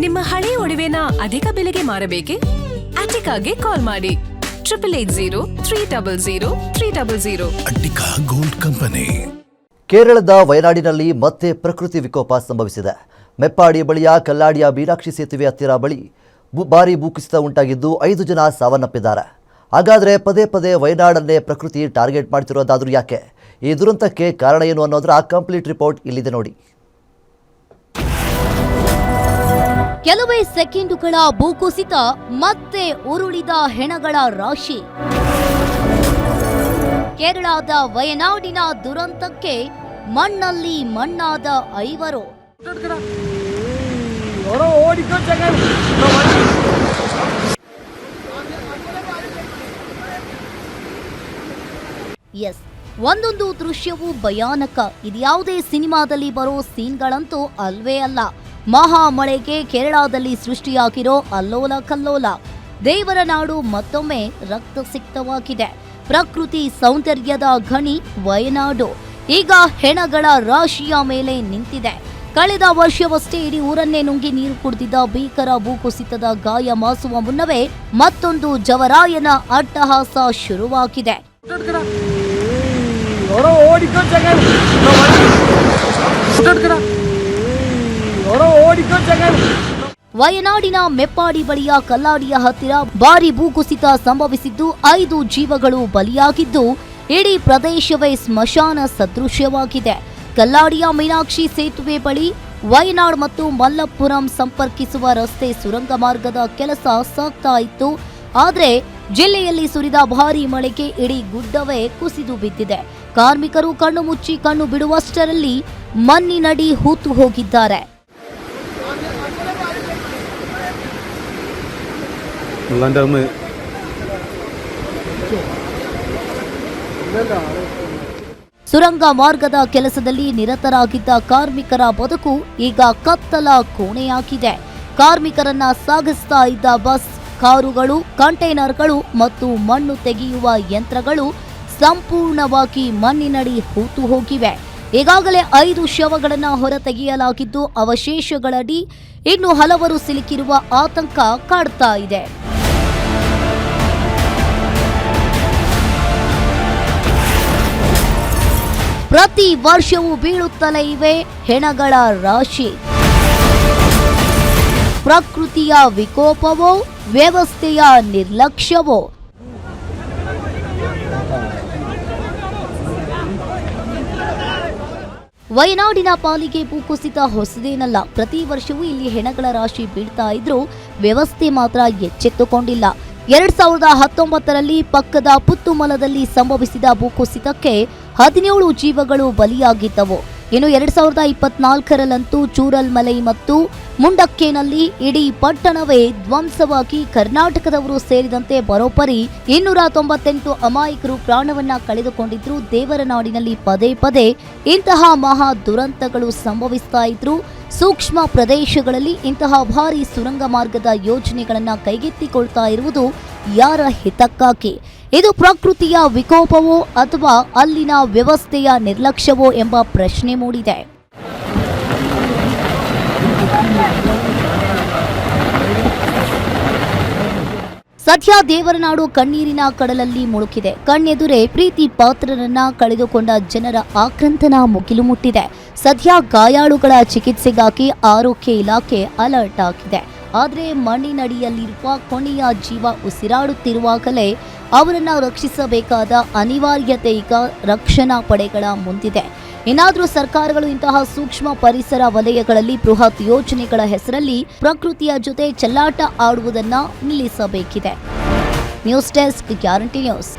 ನಿಮ್ಮ ಹಳೆ ಒಡವೆನ ಅಧಿಕ ಬೆಲೆಗೆ ಮಾರಬೇಕೆ? ಅಟಿಕಾಗೆ ಕಾಲ್ ಮಾಡಿ 8880 ಅಟಿಕಾ ಗೋಲ್ಡ್ ಕಂಪನಿ. ಕೇರಳದ ವಯನಾಡಿನಲ್ಲಿ ಮತ್ತೆ ಪ್ರಕೃತಿ ವಿಕೋಪ ಸಂಭವಿಸಿದೆ. ಮೆಪ್ಪಾಡಿ ಬಳಿಯ ಕಲ್ಲಾಡಿಯ ಮೀನಾಕ್ಷಿ ಸೇತುವೆ ಹತ್ತಿರ ಬಳಿ ಭಾರೀ ಭೂಕುಸಿತ ಉಂಟಾಗಿದ್ದು 5 ಜನ ಸಾವನ್ನಪ್ಪಿದ್ದಾರೆ. ಹಾಗಾದರೆ ಪದೇ ಪದೇ ವಯನಾಡನ್ನೇ ಪ್ರಕೃತಿ ಟಾರ್ಗೆಟ್ ಮಾಡ್ತಿರೋದಾದ್ರೂ ಯಾಕೆ? ಈ ದುರಂತಕ್ಕೆ ಕಾರಣ ಏನು ಅನ್ನೋದರ ಕಂಪ್ಲೀಟ್ ರಿಪೋರ್ಟ್ ಇಲ್ಲಿದೆ ನೋಡಿ. ಕೆಲವೇ ಸೆಕೆಂಡುಗಳ ಭೂಕುಸಿತ ಮತ್ತೆ ಉರುಳಿದ ಹೆಣಗಳ ರಾಶಿ. ಕೇರಳದ ವಯನಾಡಿನ ದುರಂತಕ್ಕೆ ಮಣ್ಣಲ್ಲಿ ಮಣ್ಣಾದ 5. ಒಂದೊಂದು ದೃಶ್ಯವೂ ಭಯಾನಕ. ಇದ್ಯಾವುದೇ ಸಿನಿಮಾದಲ್ಲಿ ಬರೋ ಸೀನ್ಗಳಂತೂ ಅಲ್ವೇ ಅಲ್ಲ. ಮಹಾ ಮಳೆಗೆ ಕೇರಳದಲ್ಲಿ ಸೃಷ್ಟಿಯಾಗಿರೋ ಅಲ್ಲೋಲ ಕಲ್ಲೋಲ. ದೇವರ ನಾಡು ಮತ್ತೊಮ್ಮೆ ರಕ್ತಸಿಕ್ತವಾಗಿದೆ. ಪ್ರಕೃತಿ ಸೌಂದರ್ಯದ ಗಣಿ ವಯನಾಡು ಈಗ ಹೆಣಗಳ ರಾಶಿಯ ಮೇಲೆ ನಿಂತಿದೆ. ಕಳೆದ ವರ್ಷವಷ್ಟೇ ಇಡೀ ಊರನ್ನೇ ನುಂಗಿ ನೀರು ಕುಡಿದಿದ್ದ ಭೀಕರ ಭೂಕುಸಿತದ ಗಾಯ ಮಾಸುವ ಮುನ್ನವೇ ಮತ್ತೊಂದು ಜವರಾಯನ ಅಟ್ಟಹಾಸ ಶುರುವಾಗಿದೆ. ವಯನಾಡಿನ ಮೆಪ್ಪಾಡಿ ಬಳಿಯ ಕಲ್ಲಾಡಿಯ ಹತ್ತಿರ ಭಾರಿ ಭೂಕುಸಿತ ಸಂಭವಿಸಿದ್ದು 5 ಜೀವಗಳು ಬಲಿಯಾಗಿದ್ದು ಇಡೀ ಪ್ರದೇಶವೇ ಸ್ಮಶಾನ ಸದೃಶ್ಯವಾಗಿದೆ. ಕಲ್ಲಾಡಿಯ ಮೀನಾಕ್ಷಿ ಸೇತುವೆ ಬಳಿ ವಯನಾಡ್ ಮತ್ತು ಮಲ್ಲಪುರಂ ಸಂಪರ್ಕಿಸುವ ರಸ್ತೆ ಸುರಂಗ ಮಾರ್ಗದ ಕೆಲಸ ಸಾಗ್ತಾ ಇತ್ತು. ಆದರೆ ಜಿಲ್ಲೆಯಲ್ಲಿ ಸುರಿದ ಭಾರೀ ಮಳೆಗೆ ಇಡೀ ಗುಡ್ಡವೇ ಕುಸಿದು ಬಿದ್ದಿದೆ. ಕಾರ್ಮಿಕರು ಕಣ್ಣು ಮುಚ್ಚಿ ಕಣ್ಣು ಬಿಡುವಷ್ಟರಲ್ಲಿ ಮಣ್ಣಿನಡಿ ಹೂತು ಹೋಗಿದ್ದಾರೆ. ಸುರಂಗ ಮಾರ್ಗದ ಕೆಲಸದಲ್ಲಿ ನಿರತರಾಗಿದ್ದ ಕಾರ್ಮಿಕರ ಬದುಕು ಈಗ ಕತ್ತಲ ಕೋಣೆಯಾಗಿದೆ. ಕಾರ್ಮಿಕರನ್ನ ಸಾಗಿಸ್ತಾ ಇದ್ದ ಬಸ್, ಕಾರುಗಳು, ಕಂಟೈನರ್ಗಳು ಮತ್ತು ಮಣ್ಣು ತೆಗೆಯುವ ಯಂತ್ರಗಳು ಸಂಪೂರ್ಣವಾಗಿ ಮಣ್ಣಿನಡಿ ಹೂತು ಹೋಗಿವೆ. ಈಗಾಗಲೇ 5 ಶವಗಳನ್ನು ಹೊರತೆಗೆಯಲಾಗಿದ್ದು ಅವಶೇಷಗಳಡಿ ಇನ್ನು ಹಲವರು ಸಿಲುಕಿರುವ ಆತಂಕ ಕಾಡ್ತಾ ಇದೆ. ಪ್ರತಿ ವರ್ಷವೂ ಬೀಳುತ್ತಲೇ ಇವೆ ಹೆಣಗಳ ರಾಶಿ. ಪ್ರಕೃತಿಯ ವಿಕೋಪವೋ ವ್ಯವಸ್ಥೆಯ ನಿರ್ಲಕ್ಷ್ಯವೋ? ವಯನಾಡಿನ ಪಾಲಿಗೆ ಭೂಕುಸಿತ ಹೊಸದೇನಲ್ಲ. ಪ್ರತಿ ವರ್ಷವೂ ಇಲ್ಲಿ ಹೆಣಗಳ ರಾಶಿ ಬೀಳ್ತಾ ಇದ್ರೂ ವ್ಯವಸ್ಥೆ ಮಾತ್ರ ಎಚ್ಚೆತ್ತುಕೊಂಡಿಲ್ಲ. 2019ರಲ್ಲಿ ಪಕ್ಕದ ಪುತ್ತುಮಲದಲ್ಲಿ ಸಂಭವಿಸಿದ ಭೂಕುಸಿತಕ್ಕೆ 17 ಜೀವಗಳು ಬಲಿಯಾಗಿದ್ದವು. ಇನ್ನು 2024ರಲ್ಲಂತೂ ಚೂರಲ್ಮಲೈ ಮತ್ತು ಮುಂಡಕ್ಕೇನಲ್ಲಿ ಇಡೀ ಪಟ್ಟಣವೇ ಧ್ವಂಸವಾಗಿ ಕರ್ನಾಟಕದವರು ಸೇರಿದಂತೆ ಬರೋಬ್ಬರಿ 298 ಅಮಾಯಕರು ಪ್ರಾಣವನ್ನ ಕಳೆದುಕೊಂಡಿದ್ರು. ದೇವರ ನಾಡಿನಲ್ಲಿ ಪದೇ ಪದೇ ಇಂತಹ ಮಹಾ ದುರಂತಗಳು ಸಂಭವಿಸ್ತಾ ಇದ್ರು. ಸೂಕ್ಷ್ಮ ಪ್ರದೇಶಗಳಲ್ಲಿ ಇಂತಹ ಭಾರೀ ಸುರಂಗ ಮಾರ್ಗದ ಯೋಜನೆಗಳನ್ನ ಕೈಗೆತ್ತಿಕೊಳ್ತಾ ಇರುವುದು ಯಾರ ಹಿತಕ್ಕಾಗಿ? ಇದು ಪ್ರಕೃತಿಯ ವಿಕೋಪವೋ ಅಥವಾ ಅಲ್ಲಿನ ವ್ಯವಸ್ಥೆಯ ನಿರ್ಲಕ್ಷ್ಯವೋ ಎಂಬ ಪ್ರಶ್ನೆ ಮೂಡಿದೆ. ಸದ್ಯ ದೇವರನಾಡು ಕಣ್ಣೀರಿನ ಕಡಲಲ್ಲಿ ಮುಳುಗಿದೆ. ಕಣ್ಣೆದುರೇ ಪ್ರೀತಿ ಪಾತ್ರರನ್ನ ಕಳೆದುಕೊಂಡ ಜನರ ಆಕ್ರಂದನ ಮುಗಿಲು ಮುಟ್ಟಿದೆ. ಸದ್ಯ ಗಾಯಾಳುಗಳ ಚಿಕಿತ್ಸೆಗಾಗಿ ಆರೋಗ್ಯ ಇಲಾಖೆ ಅಲರ್ಟ್ ಆಗಿದೆ. ಆದರೆ ಮಣ್ಣಿನಡಿಯಲ್ಲಿರುವ ಕೊನೆಯ ಜೀವ ಉಸಿರಾಡುತ್ತಿರುವಾಗಲೇ ಅವರನ್ನು ರಕ್ಷಿಸಬೇಕಾದ ಅನಿವಾರ್ಯತೆ ಈಗ ರಕ್ಷಣಾ ಪಡೆಗಳ ಮುಂದಿದೆ. ಇನ್ನಾದರೂ ಸರ್ಕಾರಗಳು ಇಂತಹ ಸೂಕ್ಷ್ಮ ಪರಿಸರ ವಲಯಗಳಲ್ಲಿ ಬೃಹತ್ ಯೋಜನೆಗಳ ಹೆಸರಲ್ಲಿ ಪ್ರಕೃತಿಯ ಜೊತೆ ಚೆಲ್ಲಾಟ ಆಡುವುದನ್ನು ನಿಲ್ಲಿಸಬೇಕಿದೆ. News desk, guarantee news.